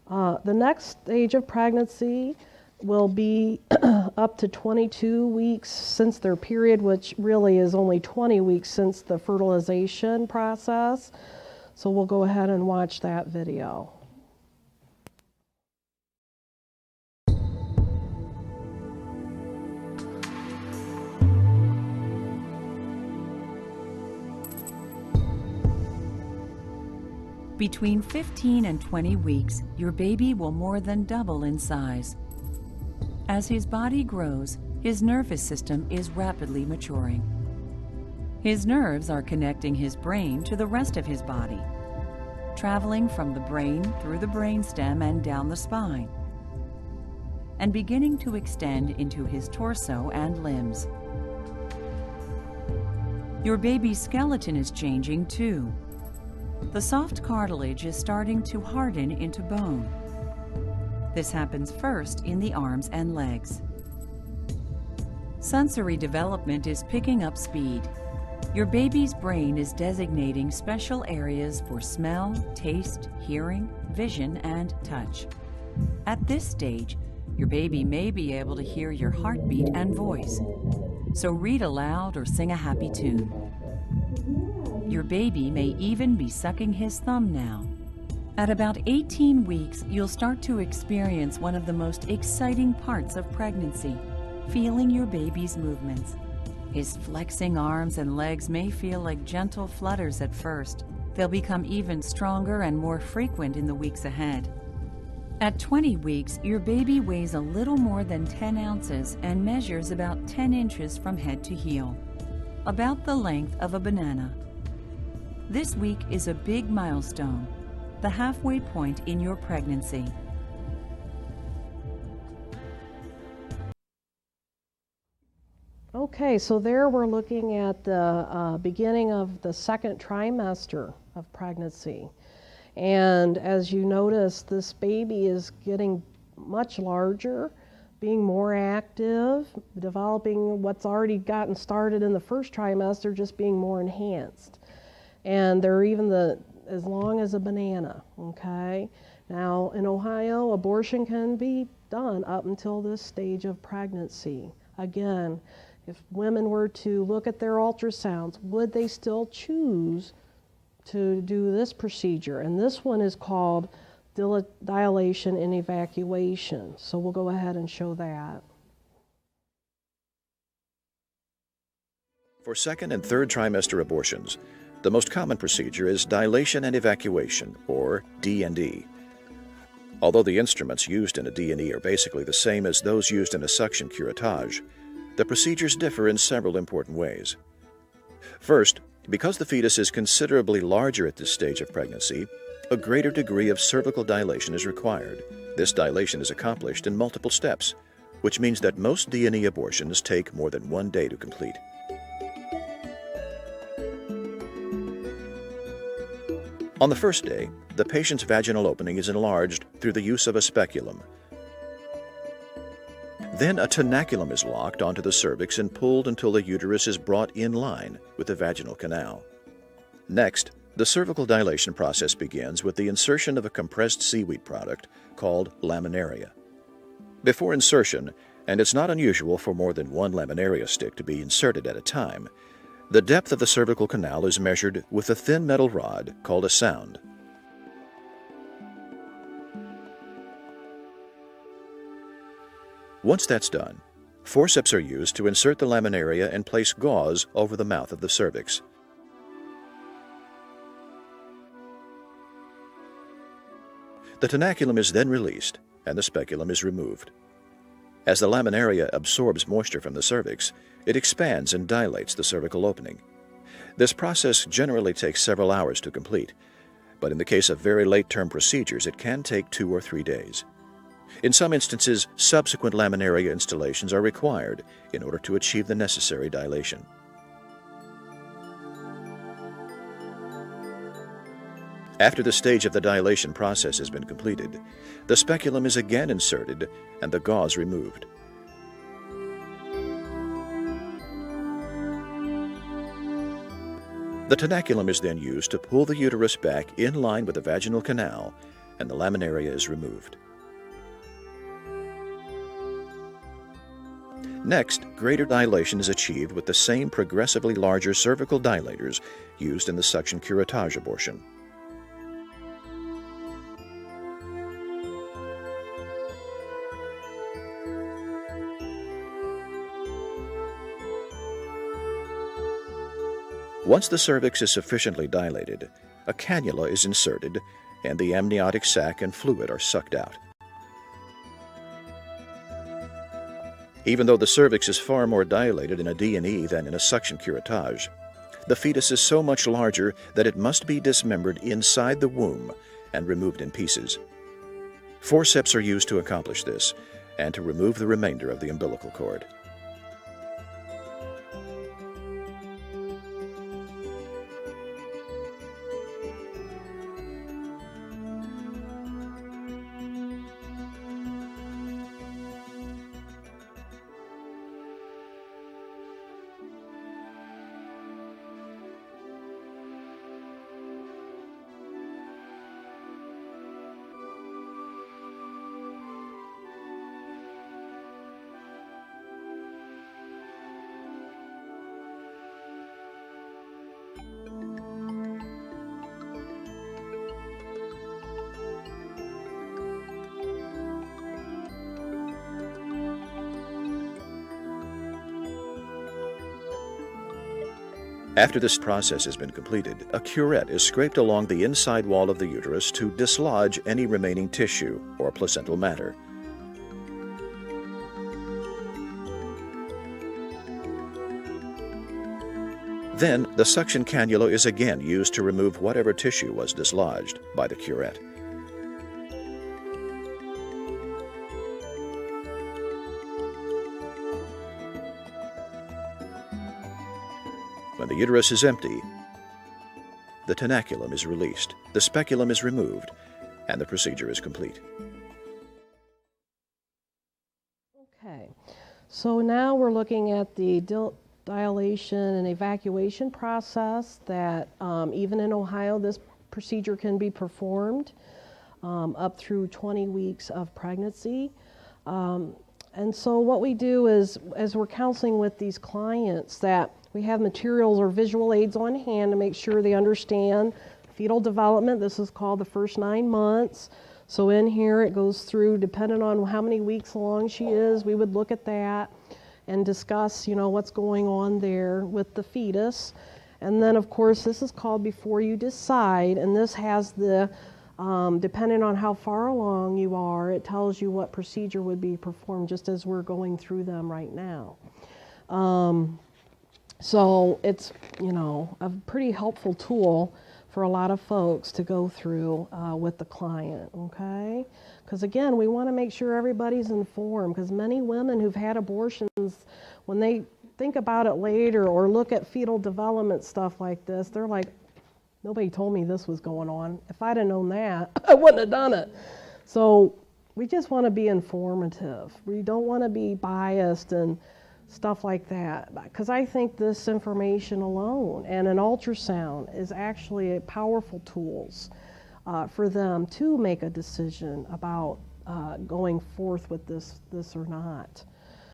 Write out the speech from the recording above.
The next stage of pregnancy will be up to 22 weeks since their period, which really is only 20 weeks since the fertilization process. So we'll go ahead and watch that video. Between 15 and 20 weeks, your baby will more than double in size. As his body grows, his nervous system is rapidly maturing. His nerves are connecting his brain to the rest of his body, traveling from the brain through the brainstem and down the spine, and beginning to extend into his torso and limbs. Your baby's skeleton is changing too. The soft cartilage is starting to harden into bone. This happens first in the arms and legs. Sensory development is picking up speed. Your baby's brain is designating special areas for smell, taste, hearing, vision, and touch. At this stage, your baby may be able to hear your heartbeat and voice. So read aloud or sing a happy tune. Your baby may even be sucking his thumb now. At about 18 weeks, you'll start to experience one of the most exciting parts of pregnancy, feeling your baby's movements. His flexing arms and legs may feel like gentle flutters at first. They'll become even stronger and more frequent in the weeks ahead. At 20 weeks, your baby weighs a little more than 10 ounces and measures about 10 inches from head to heel, about the length of a banana. This week is a big milestone, the halfway point in your pregnancy. Okay, so there we're looking at the beginning of the second trimester of pregnancy. And as you notice, this baby is getting much larger, being more active, developing what's already gotten started in the first trimester, just being more enhanced. And they're even as long as a banana, okay? Now, in Ohio, abortion can be done up until this stage of pregnancy. Again, if women were to look at their ultrasounds, would they still choose to do this procedure? And this one is called dilation and evacuation. So we'll go ahead and show that. For second and third trimester abortions, the most common procedure is dilation and evacuation, or D&E. Although the instruments used in a D&E are basically the same as those used in a suction curettage, the procedures differ in several important ways. First, because the fetus is considerably larger at this stage of pregnancy, a greater degree of cervical dilation is required. This dilation is accomplished in multiple steps, which means that most D&E abortions take more than 1 day to complete. On the first day, the patient's vaginal opening is enlarged through the use of a speculum. Then a tenaculum is locked onto the cervix and pulled until the uterus is brought in line with the vaginal canal. Next, the cervical dilation process begins with the insertion of a compressed seaweed product called laminaria. Before insertion, and it's not unusual for more than one laminaria stick to be inserted at a time, the depth of the cervical canal is measured with a thin metal rod called a sound. Once that's done, forceps are used to insert the laminaria and place gauze over the mouth of the cervix. The tenaculum is then released and the speculum is removed. As the laminaria absorbs moisture from the cervix, it expands and dilates the cervical opening. This process generally takes several hours to complete, but in the case of very late-term procedures, it can take 2 or 3 days. In some instances, subsequent laminaria installations are required in order to achieve the necessary dilation. After the stage of the dilation process has been completed, the speculum is again inserted and the gauze removed. The tenaculum is then used to pull the uterus back in line with the vaginal canal and the laminaria is removed. Next, greater dilation is achieved with the same progressively larger cervical dilators used in the suction curettage abortion. Once the cervix is sufficiently dilated, a cannula is inserted and the amniotic sac and fluid are sucked out. Even though the cervix is far more dilated in a D&E than in a suction curettage, the fetus is so much larger that it must be dismembered inside the womb and removed in pieces. Forceps are used to accomplish this and to remove the remainder of the umbilical cord. After this process has been completed, a curette is scraped along the inside wall of the uterus to dislodge any remaining tissue or placental matter. Then, the suction cannula is again used to remove whatever tissue was dislodged by the curette. When the uterus is empty, the tenaculum is released, the speculum is removed, and the procedure is complete. Okay, so now we're looking at the dilation and evacuation process that even in Ohio this procedure can be performed up through 20 weeks of pregnancy. And so what we do is, as we're counseling with these clients, that we have materials or visual aids on hand to make sure they understand fetal development. This is called the first 9 months. So in here it goes through, depending on how many weeks along she is, we would look at that and discuss, what's going on there with the fetus. And then, of course, this is called Before You Decide, and this has the, depending on how far along you are, it tells you what procedure would be performed, just as we're going through them right now. So it's, a pretty helpful tool for a lot of folks to go through with the client, okay? Because again, we want to make sure everybody's informed, because many women who've had abortions, when they think about it later or look at fetal development stuff like this, they're like, nobody told me this was going on. If I'd have known that, I wouldn't have done it. So we just want to be informative. We don't want to be biased and stuff like that, because I think this information alone and an ultrasound is actually powerful tools for them to make a decision about going forth with this or not.